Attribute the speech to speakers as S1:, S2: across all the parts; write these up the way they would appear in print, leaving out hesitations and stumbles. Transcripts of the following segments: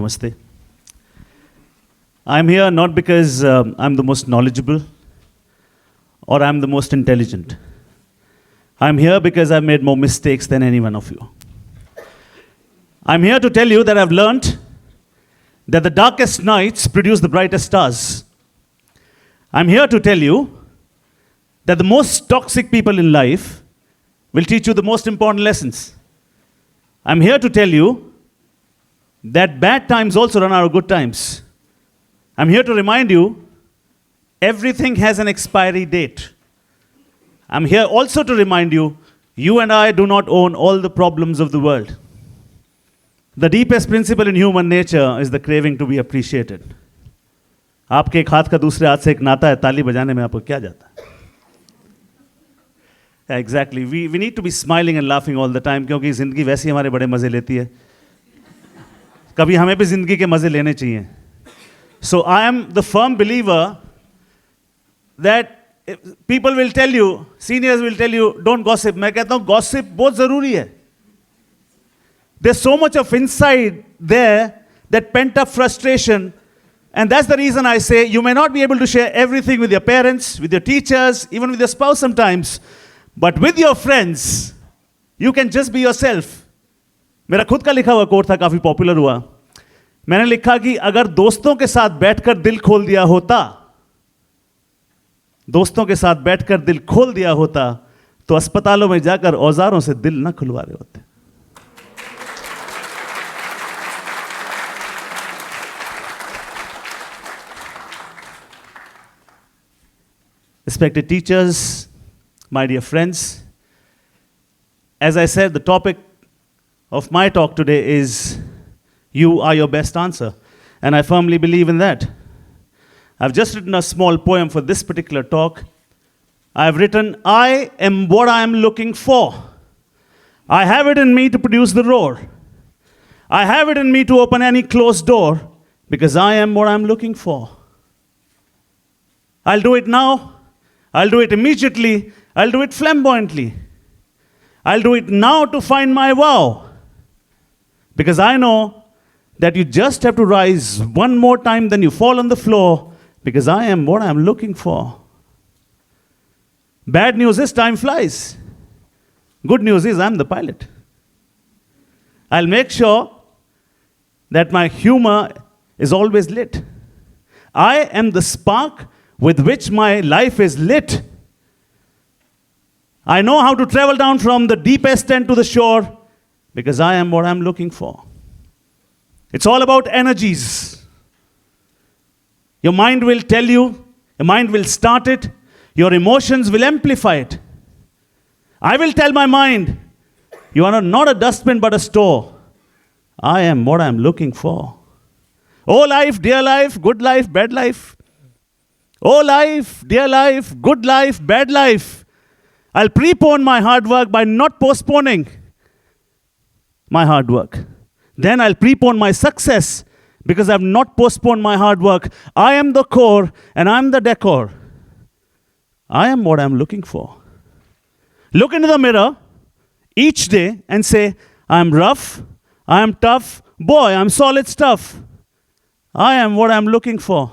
S1: Namaste. I'm here not because I'm the most knowledgeable or I'm the most intelligent. I'm here because I've made more mistakes than any one of you. I'm here to tell you that I've learned that the darkest nights produce the brightest stars. I'm here to tell you that the most toxic people in life will teach you the most important lessons. I'm here to tell you that bad times also run out of good times. I'm here to remind you everything has an expiry date. I'm here also to remind you, you and I do not own all the problems of the world. The deepest principle in human nature is the craving to be appreciated. आपके एक हाथ का दूसरे हाथ से एक नाता है, ताली बजाने में आपको क्या जाता है? Exactly. We need to be smiling and laughing all the time क्योंकि ज़िंदगी वैसे ही हमारे बड़े मज़े लेती है. कभी हमें भी ज़िंदगी के मज़े लेने चाहिए. So I am the firm believer that people will tell you, seniors will tell you, don't gossip. मैं कहता हूँ gossip बहुत ज़रूरी है. There's so much of inside there, that pent up frustration, and that's the reason I say you may not be able to share everything with your parents, with your teachers, even with your spouse sometimes, but with your friends, you can just be yourself. मेरा खुद का लिखा हुआ coat था, काफी popular हुआ. मैंने लिखा कि अगर दोस्तों के साथ बैठकर दिल खोल दिया होता, दोस्तों के साथ बैठकर दिल खोल दिया होता, तो अस्पतालों में जाकर औजारों से दिल न खुलवा रहे होते. Respected teachers, my dear friends, as I said, the topic of my talk today is you are your best answer, and I firmly believe in that. I've just written a small poem for this particular talk. I've written, I am what I am looking for. I have it in me to produce the roar. I have it in me to open any closed door because I am what I'm looking for. I'll do it now. I'll do it immediately. I'll do it flamboyantly. I'll do it now to find my wow. Because I know that you just have to rise one more time, then you fall on the floor, because I am what I'm looking for. Bad news is time flies. Good news is I'm the pilot. I'll make sure that my humor is always lit. I am the spark with which my life is lit. I know how to travel down from the deepest end to the shore because I am what I'm looking for. It's all about energies. Your mind will tell you, your mind will start it, your emotions will amplify it. I will tell my mind, you are not a dustbin but a store. I am what I'm looking for. Oh life, dear life, good life, bad life. Oh life, dear life, good life, bad life. I'll prepone my hard work by not postponing my hard work. Then I'll prepone my success because I've not postponed my hard work. I am the core and I'm the decor. I am what I'm looking for. Look into the mirror each day and say, I'm rough, I'm tough, boy, I'm solid stuff. I am what I'm looking for.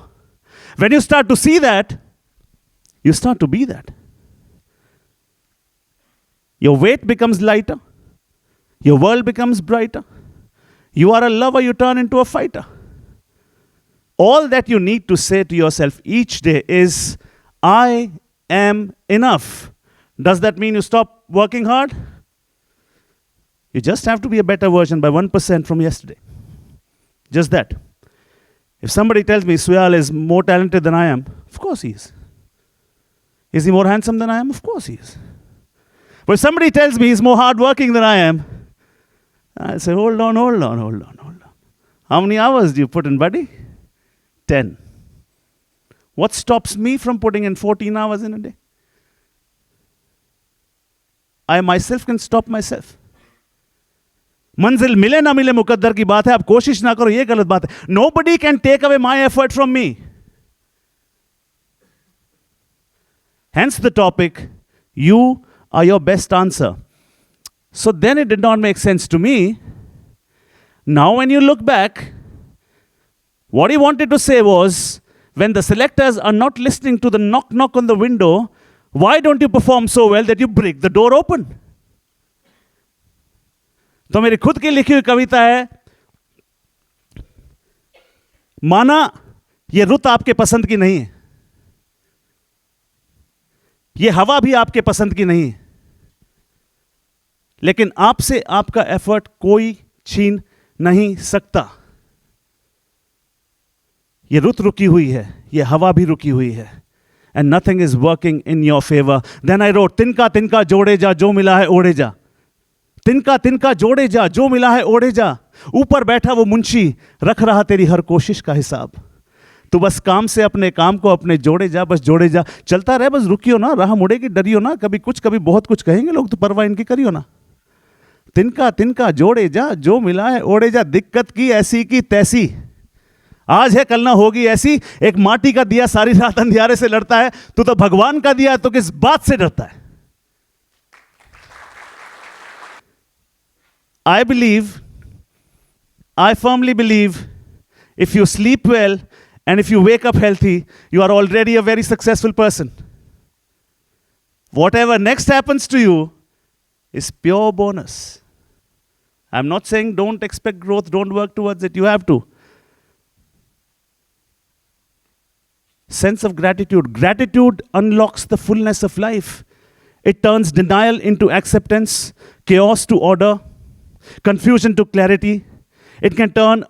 S1: When you start to see that, you start to be that. Your weight becomes lighter. Your world becomes brighter. You are a lover, you turn into a fighter. All that you need to say to yourself each day is, I am enough. Does that mean you stop working hard? You just have to be a better version by 1% from yesterday. Just that. If somebody tells me Suyal is more talented than I am, of course he is. Is he more handsome than I am? Of course he is. But if somebody tells me he's more hardworking than I am, I say, hold on. How many hours do you put in, buddy? 10. What stops me from putting in 14 hours in a day? I myself can stop myself. मंजिल मिले ना मिले मुकद्दर की बात है, आप कोशिश ना करो, ये गलत बात है. Nobody can take away my effort from me. Hence the topic, you are your best answer. So then it did not make sense to me. Now when you look back, What he wanted to say was, when the selectors are not listening to the knock knock on the window, why don't you perform so well that you break the door open? तो मेरी खुद की लिखी हुई कविता है, माना ये रुत आपके पसंद की नहीं है, ये हवा भी आपके पसंद की नहीं है, लेकिन आपसे आपका एफर्ट कोई छीन नहीं सकता. ये रुत रुकी हुई है, ये हवा भी रुकी हुई है, and nothing is working in your favor. Then I wrote, तिनका तिनका जोड़े जा, जो मिला है ओढ़े जा. तिनका तिनका जोड़े जा, जो मिला है ओढ़े जा. ऊपर बैठा वो मुंशी रख रहा तेरी हर कोशिश का हिसाब. तू बस काम से अपने काम को अपने जोड़े जा, बस जोड़े जा. चलता रहे, बस रुकियो ना, राह मुड़ेगी डरियो ना. कभी कुछ कभी बहुत कुछ कहेंगे लोग, तो परवाह इनकी करियो ना. तिनका तिनका जोड़े जा, जो मिला है ओढ़े जा. दिक्कत की ऐसी की तैसी, आज है कल ना होगी ऐसी. एक माटी का दिया सारी रात अंधियारे से लड़ता है, तू तो भगवान का दिया है, तो किस बात से डरता है. I believe, I firmly believe, if you sleep well and if you wake up healthy, you are already a very successful person. Whatever next happens to you is pure bonus. I'm not saying don't expect growth, don't work towards it, you have to. Sense of gratitude. Gratitude unlocks the fullness of life. It turns denial into acceptance, chaos to order, confusion to clarity. It can turn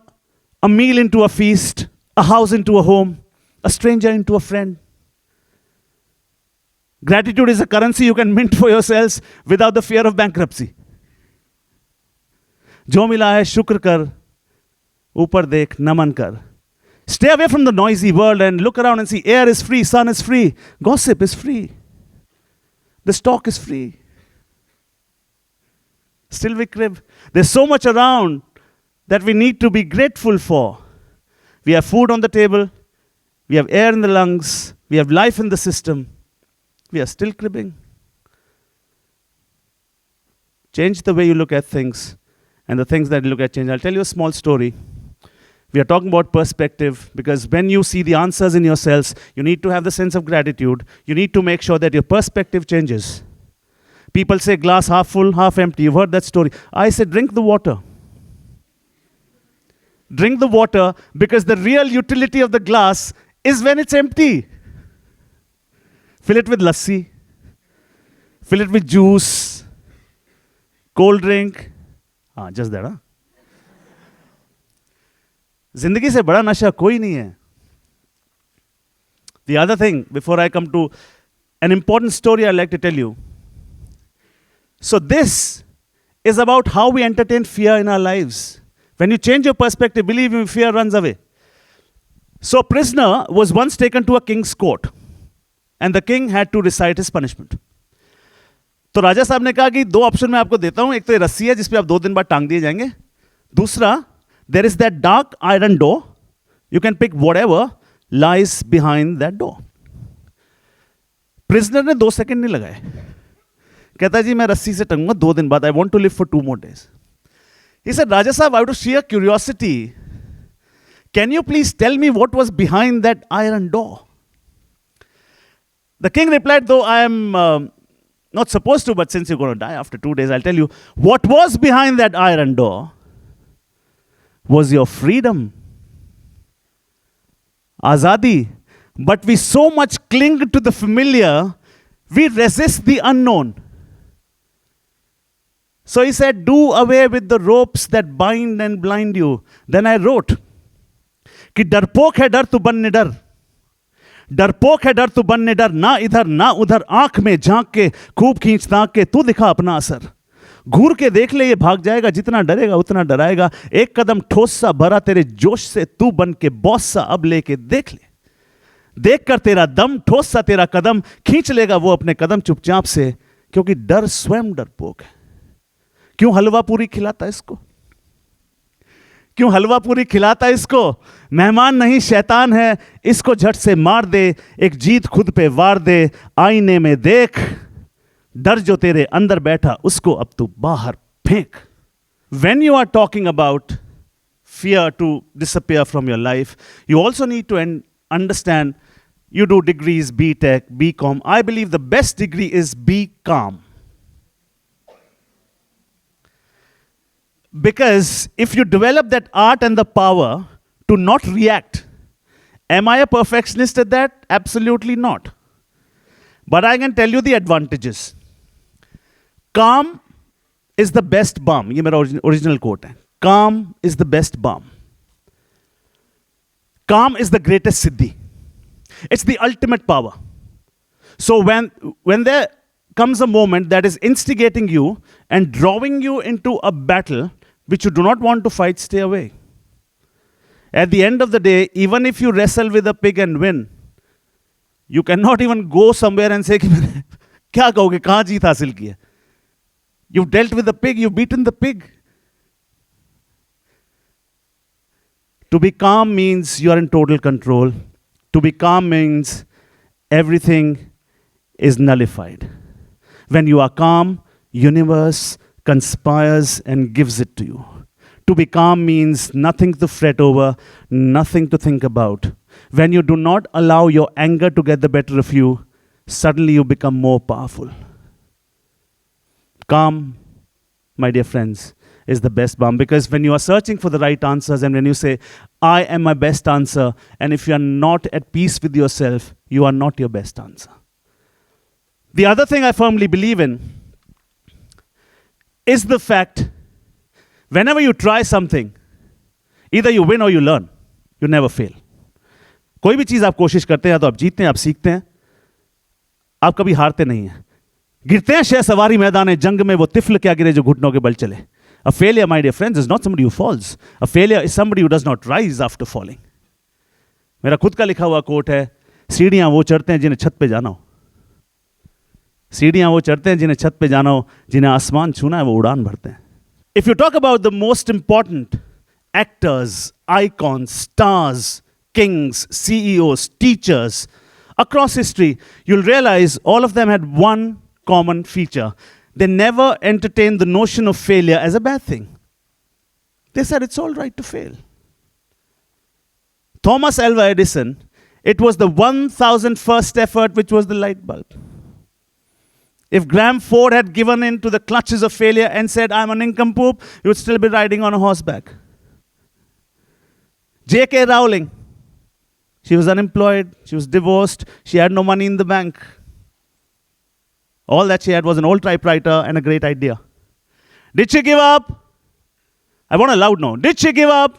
S1: a meal into a feast, a house into a home, a stranger into a friend. Gratitude is a currency you can mint for yourselves without the fear of bankruptcy. जो मिला है शुक्र कर, ऊपर देख नमन कर. Stay away from the noisy world and look around and see air is free, sun is free, gossip is free, the stock is free. Still we crib. There's so much around that we need to be grateful for. We have food on the table, we have air in the lungs, we have life in the system. We are still cribbing. Change the way you look at things, and the things that you look at change. I'll tell you a small story. We are talking about perspective, because when you see the answers in yourselves, you need to have the sense of gratitude. You need to make sure that your perspective changes. People say glass half full, half empty. You've heard that story. I say drink the water. Drink the water, because the real utility of the glass is when it's empty. Fill it with lassi. Fill it with juice. Cold drink. Just that, huh? जिंदगी से बड़ा नशा कोई नहीं है. The other thing, before I come to an important story I'd like to tell you. So this is about how we entertain fear in our lives. When you change your perspective, believe me, fear runs away. So a prisoner was once taken to a king's court, and the king had to recite his punishment. तो राजा साहब ने कहा कि दो option मैं आपको देता हूं. एक तो ये रस्सी है जिस पे आप 2 दिन बाद टांग दिए जाएंगे. दूसरा, there is that dark iron door. You can pick whatever lies behind that door. Prisoner ने 2 सेकंड नहीं लगाए. कहता जी मैं रस्सी से टंगूंगा 2 दिन बाद. I want to live for 2 more days. He said, Raja Sahab, out of sheer curiosity, can you please tell me what was behind that iron door? The king replied, though I am not supposed to, but since you're going to die after 2 days, I'll tell you. What was behind that iron door was your freedom, azadi. But we so much cling to the familiar, we resist the unknown. So he said, do away with the ropes that bind and blind you. Then I wrote, कि डरपोक है डर तू बन निडर, डरपोक है डर तू बन निडर, ना इधर ना उधर, आंख में झांक के खूब खींच ताक के तू दिखा अपना असर. घूर के देख ले ये भाग जाएगा, जितना डरेगा उतना डराएगा. एक कदम ठोस सा भरा तेरे जोश से, तू बन के बॉस सा अब लेके देख ले. देख कर तेरा दम, ठोस सा तेरा कदम, खींच लेगा वो अपने कदम चुपचाप से, क्योंकि डर स्वयं डरपोक है. क्यों हलवा पूरी खिलाता इसको? क्यों हलवा पूरी खिलाता इसको? मेहमान नहीं शैतान है, इसको झट से मार दे, एक जीत खुद पे वार दे. आईने में देख, डर जो तेरे अंदर बैठा उसको अब तू बाहर फेंक. When you are talking about fear to disappear from your life. You also need to understand, you do degrees, B.Tech, BCom. I believe the best degree is be calm. Because if you develop that art and the power to not react, am I a perfectionist at that? Absolutely not. But I can tell you the advantages. Calm is the best balm. ये मेरा original quote है. Calm is the best balm. Calm is the greatest siddhi. It's the ultimate power. So when there comes a moment that is instigating you and drawing you into a battle which you do not want to fight, stay away. At the end of the day, even if you wrestle with a pig and win, you cannot even go somewhere and say, क्या कहोगे, कहाँ जीत हासिल की है? You've dealt with the pig, you've beaten the pig. To be calm means you are in total control. To be calm means everything is nullified. When you are calm, universe conspires and gives it to you. To be calm means nothing to fret over, nothing to think about. When you do not allow your anger to get the better of you, suddenly you become more powerful. Calm, my dear friends, is the best balm, because when you are searching for the right answers and when you say, I am my best answer, and if you are not at peace with yourself, you are not your best answer. The other thing I firmly believe in is the fact, whenever you try something, either you win or you learn. You never fail. कोई भी चीज़ आप कोशिश करते हैं तो आप जीतते हैं, आप सीखते हैं, आप कभी हारते नहीं हैं. गिरते हैं शह सवारी मैदान जंग में, वो तिफल क्या गिरे जो घुटनों के बल चले. A failure, my dear friends, is not somebody who falls. A failure is somebody who does not rise after falling. मेरा खुद का लिखा हुआ कोट है, सीढ़ियां वो चढ़ते हैं जिन्हें छत पे जाना हो. सीढ़ियां वो चढ़ते हैं जिन्हें छत पे जाना हो, जिन्हें आसमान छूना है वो उड़ान भरते हैं. If you talk about the most important actors, icons, stars, kings, CEOs, teachers across history, you'll realize all of them had one common feature. They never entertained the notion of failure as a bad thing. They said it's all right to fail. Thomas Alva Edison, it was the 1,001st effort which was the light bulb. If Graham Ford had given in to the clutches of failure and said, I'm a nincompoop, he would still be riding on a horseback. J.K. Rowling, she was unemployed, she was divorced, she had no money in the bank. All that she had was an old typewriter and a great idea. Did she give up? I want a loud no. Did she give up?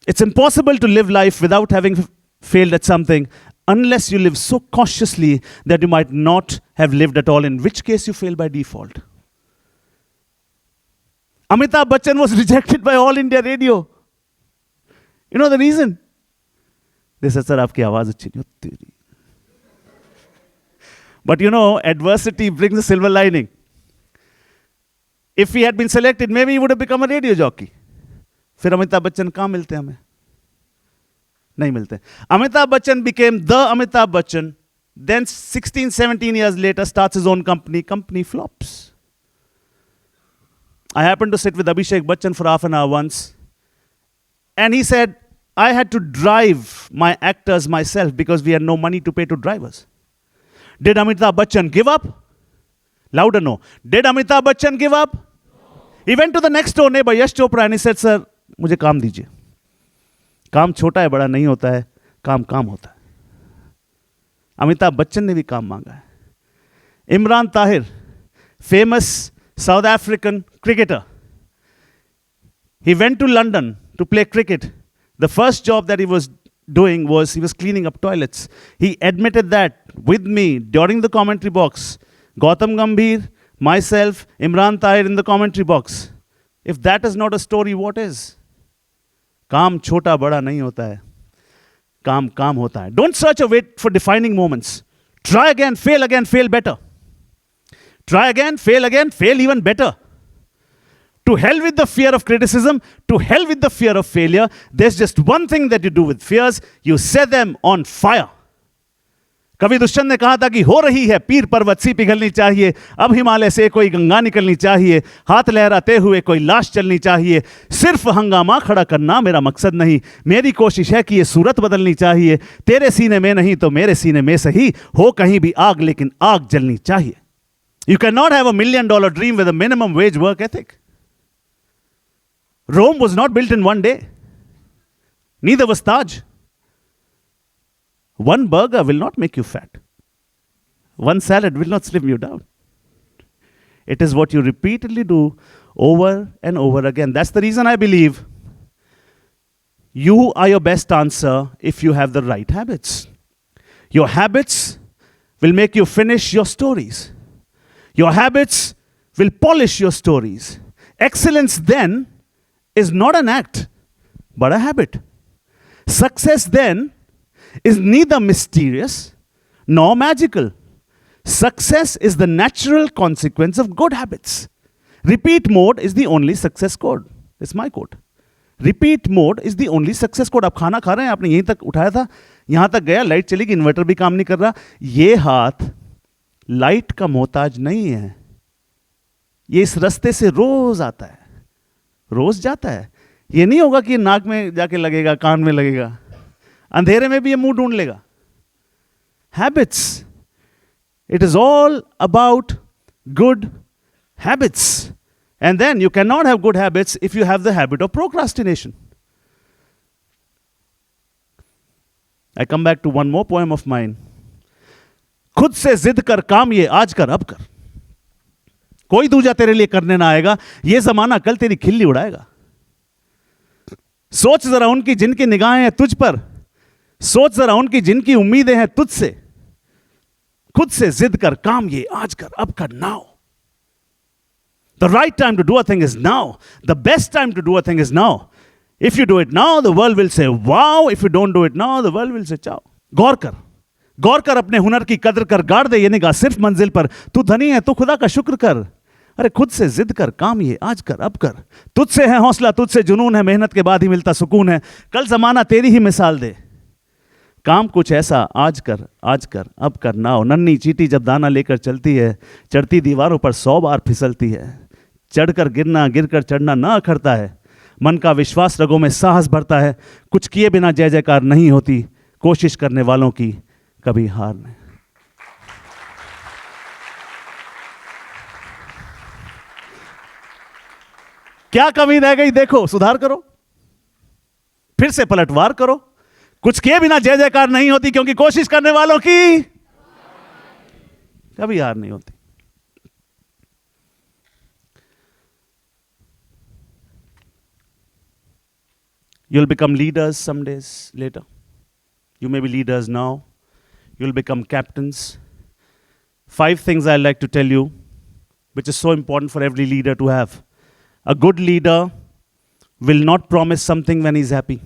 S1: It's impossible to live life without having failed at something, unless you live so cautiously that you might not have lived at all, in which case you fail by default. Amitabh Bachchan was rejected by All India Radio. You know the reason? They said, sir, aapki awaaz achhi nahi hoti. But you know, adversity brings a silver lining. If he had been selected, maybe he would have become a radio jockey. फिर अमिताभ बच्चन कहाँ मिलते हैं हमें? नहीं मिलते. Amitabh Bachchan became the Amitabh Bachchan. Then 16, 17 years later starts his own company. Company flops. I happened to sit with Abhishek Bachchan for half an hour once. And he said, I had to drive my actors myself because we had no money to pay to drivers. Did Amitabh Bachchan give up? Louder no. Did Amitabh Bachchan give up? No. He went to the next door neighbor, Yash Chopra, and he said, sir, मुझे काम दीजिए. काम छोटा है, बड़ा नहीं होता है. काम काम होता है. अमिताभ बच्चन ने भी काम मांगा है. Imran Tahir, famous South African cricketer. He went to London to play cricket. The first job that he was doing was he was cleaning up toilets. He admitted that with me during the commentary box. Gautam Gambhir, myself, Imran Tahir in the commentary box. If that is not a story, what is? काम छोटा बड़ा नहीं होता है. काम काम होता है. Don't search or wait for defining moments. Try again, fail better. Try again, fail even better. To hell with the fear of criticism, to hell with the fear of failure. There's just one thing that you do with fears. You set them on fire. कवि दुष्यंत ने कहा था कि हो रही है पीर पर्वत सी पिघलनी चाहिए, अब हिमालय से कोई गंगा निकलनी चाहिए, हाथ लहराते हुए कोई लाश चलनी चाहिए, सिर्फ हंगामा खड़ा करना मेरा मकसद नहीं, मेरी कोशिश है कि ये सूरत बदलनी चाहिए, तेरे सीने में नहीं तो मेरे सीने में सही, हो कहीं भी आग लेकिन आग जलनी चाहिए. You cannot have $1 million dream with a minimum wage work ethic. Rome was not built in one day. Neither was Taj. One burger will not make you fat. One salad will not slim you down. It is what you repeatedly do over and over again. That's the reason I believe you are your best answer if you have the right habits. Your habits will make you finish your stories. Your habits will polish your stories. Excellence then is not an act, but a habit. Success then is neither mysterious nor magical. Success is the natural consequence of good habits. Repeat mode is the only success code. It's my quote. Repeat mode is the only success code. आप खाना खा रहे हैं, आपने यहीं तक उठाया था, यहां तक गया, लाइट चली गई, इन्वर्टर भी काम नहीं कर रहा. ये हाथ लाइट का मोहताज नहीं है. ये इस रास्ते से रोज आता है, रोज जाता है. ये नहीं होगा कि नाक में जाके लगेगा, कान में लगेगा, अंधेरे में भी ये मुंह ढूंढ लेगा. Habits. It is all about good habits. And then you cannot have good habits if you have the habit of procrastination. I come back to one more poem of mine. खुद से जिद कर काम ये आज कर अब कर, कोई दूजा तेरे लिए करने ना आएगा, ये जमाना कल तेरी खिल्ली उड़ाएगा. सोच जरा उनकी जिनकी निगाहें हैं तुझ पर, सोच जरा उनकी जिनकी उम्मीदें हैं तुझसे. खुद से जिद कर काम ये आज कर अब कर. Now the right time to do a thing is now. The best time to do a thing is now. If you do it now, the world will say wow. If you don't do it now, the world will say ciao. गौर कर, गौर कर, अपने हुनर की कदर कर, गाड़ दे ये निगाह सिर्फ मंजिल पर. तू धनी है तो खुदा का शुक्र कर. अरे खुद से जिद कर काम ये आज कर अब कर. तुझसे है हौसला, तुझसे जुनून है, मेहनत के बाद ही मिलता सुकून है. कल जमाना तेरी ही मिसाल दे, काम कुछ ऐसा आज कर अब कर. नाओ नन्ही चींटी जब दाना लेकर चलती है, चढ़ती दीवारों पर 100 बार फिसलती है. चढ़कर गिरना, गिरकर चढ़ना ना अखरता है. मन का विश्वास रगों में साहस भरता है. कुछ किए बिना जय जयकार नहीं होती, कोशिश करने वालों की कभी हार नहीं. क्या कमी रह गई देखो, सुधार करो, फिर से पलटवार करो. कुछ किए बिना जय जयकार नहीं होती, क्योंकि कोशिश करने वालों की कभी हार नहीं होती. You'll become leaders some days later. You may be leaders now. You'll become captains. 5 things I'd like to tell you, which is so important for every leader to have. A good leader will not promise something when he's happy.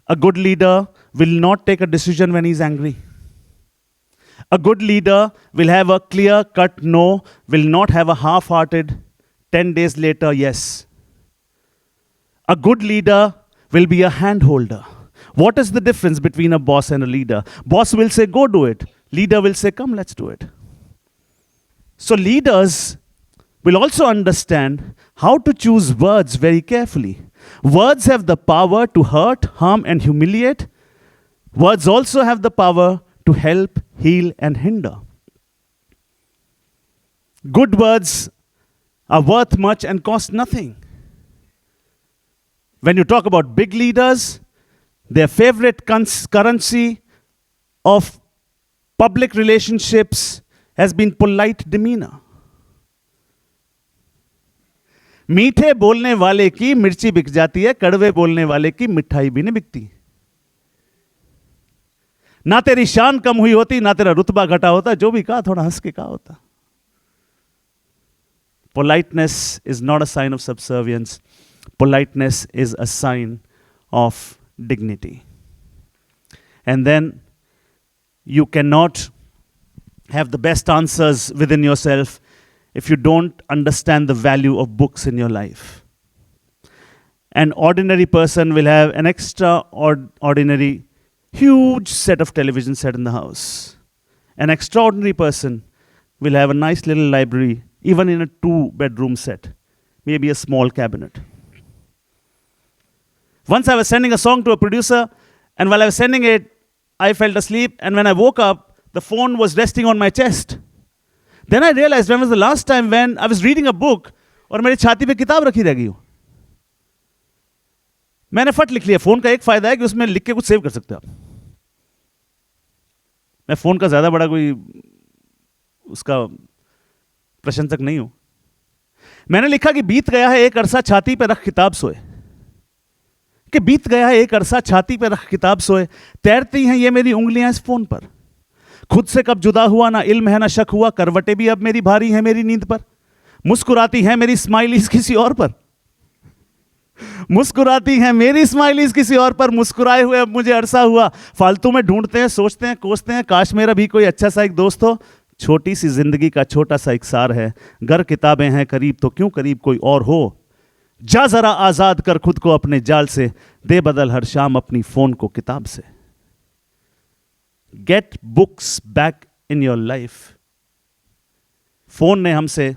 S1: A good leader will not take a decision when he's angry. A good leader will have a clear-cut no, will not have a half-hearted 10 days later yes. A good leader will be a hand-holder. What is the difference between a boss and a leader? Boss will say, go do it. Leader will say, come, let's do it. So leaders will also understand how to choose words very carefully. Words have the power to hurt, harm, and humiliate. Words also have the power to help, heal, and hinder. Good words are worth much and cost nothing. When you talk about big leaders, their favorite currency of public relationships has been polite demeanor. मीठे बोलने वाले की मिर्ची बिक जाती है, कड़वे बोलने वाले की मिठाई भी नहीं बिकती. ना तेरी शान कम हुई होती, ना तेरा रुतबा घटा होता, जो भी कहा थोड़ा हंस के कहा होता. Politeness is not a sign of subservience. Politeness is a sign of dignity. And then you cannot have the best answers within yourself if you don't understand the value of books in your life. An ordinary person will have an extraordinary huge set of television set in the house. An extraordinary person will have a nice little library, even in a 2-bedroom set, maybe a small cabinet. Once I was sending a song to a producer, and while I was sending it, I fell asleep, and when I woke up, the phone was resting on my chest. Then I realized when was the last time when I was reading a book और मेरी छाती पे किताब रखी रह गई हो. मैंने फट लिख लिया. फोन का एक फायदा है कि उसमें लिख के कुछ सेव कर सकते हो आप. मैं फोन का ज्यादा बड़ा कोई उसका प्रशंसक नहीं हूं. मैंने लिखा कि बीत गया है एक अरसा छाती पे रख किताब सोए. कि बीत गया है एक अरसा छाती पे रख किताब सोए. तैरती हैं ये मेरी उंगलियां इस फोन पर. खुद से कब जुदा हुआ ना इल्म है ना शक हुआ. करवटें भी अब मेरी भारी हैं मेरी नींद पर. मुस्कुराती हैं मेरी स्माइलीज किसी और पर. मुस्कुराती हैं मेरी स्माइलीज किसी और पर. मुस्कुराए हुए अब मुझे अरसा हुआ. फालतू में ढूंढते हैं सोचते हैं कोसते हैं. काश मेरा भी कोई अच्छा सा एक दोस्त हो. छोटी सी जिंदगी का छोटा सा एक सार है. घर किताबें हैं करीब तो क्यों करीब कोई और हो. जा जरा आजाद कर खुद को अपने जाल से. दे बदल हर शाम अपनी फोन को किताब से. Gate books back in your life. Phone ने हमसे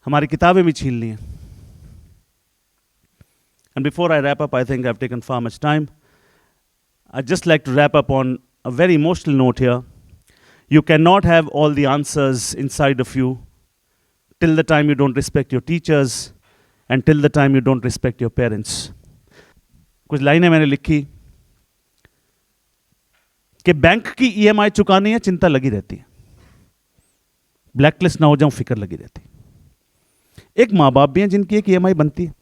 S1: हमारी किताबें भी छीन ली हैं. And before I wrap up, I think I've taken far much time. I'd just like to wrap up on a very emotional note here. You cannot have all the answers inside of you till the time you don't respect your teachers and till the time you don't respect your parents. कुछ लाइनें मैंने लिखी कि bank की EMI चुकानी है चिंता लगी रहती है. ब्लैकलिस्ट ना हो जाऊं फिक्र लगी रहती. एक माँ बाप भी हैं जिनकी एक EMI बनती है.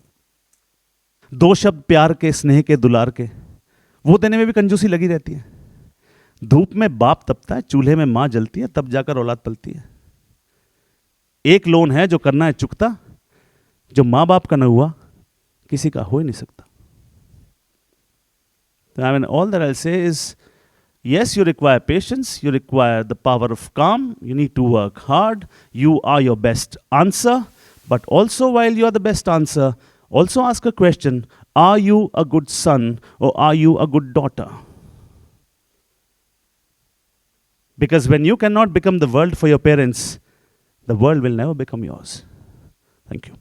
S1: 2 शब्द प्यार के स्नेह के दुलार के वो देने में भी कंजूसी लगी रहती है. धूप में बाप तपता है चूल्हे में मां जलती है तब जाकर औलाद पलती है. एक लोन है जो करना है चुकता. जो मां बाप का न हुआ किसी का हो ही नहीं सकता. I mean, all that I'll say is, yes, you require patience, you require the power of calm, you need to work hard, you are your best answer, but also while you are the best answer, also ask a question, are you a good son or are you a good daughter? Because when you cannot become the world for your parents, the world will never become yours. Thank you.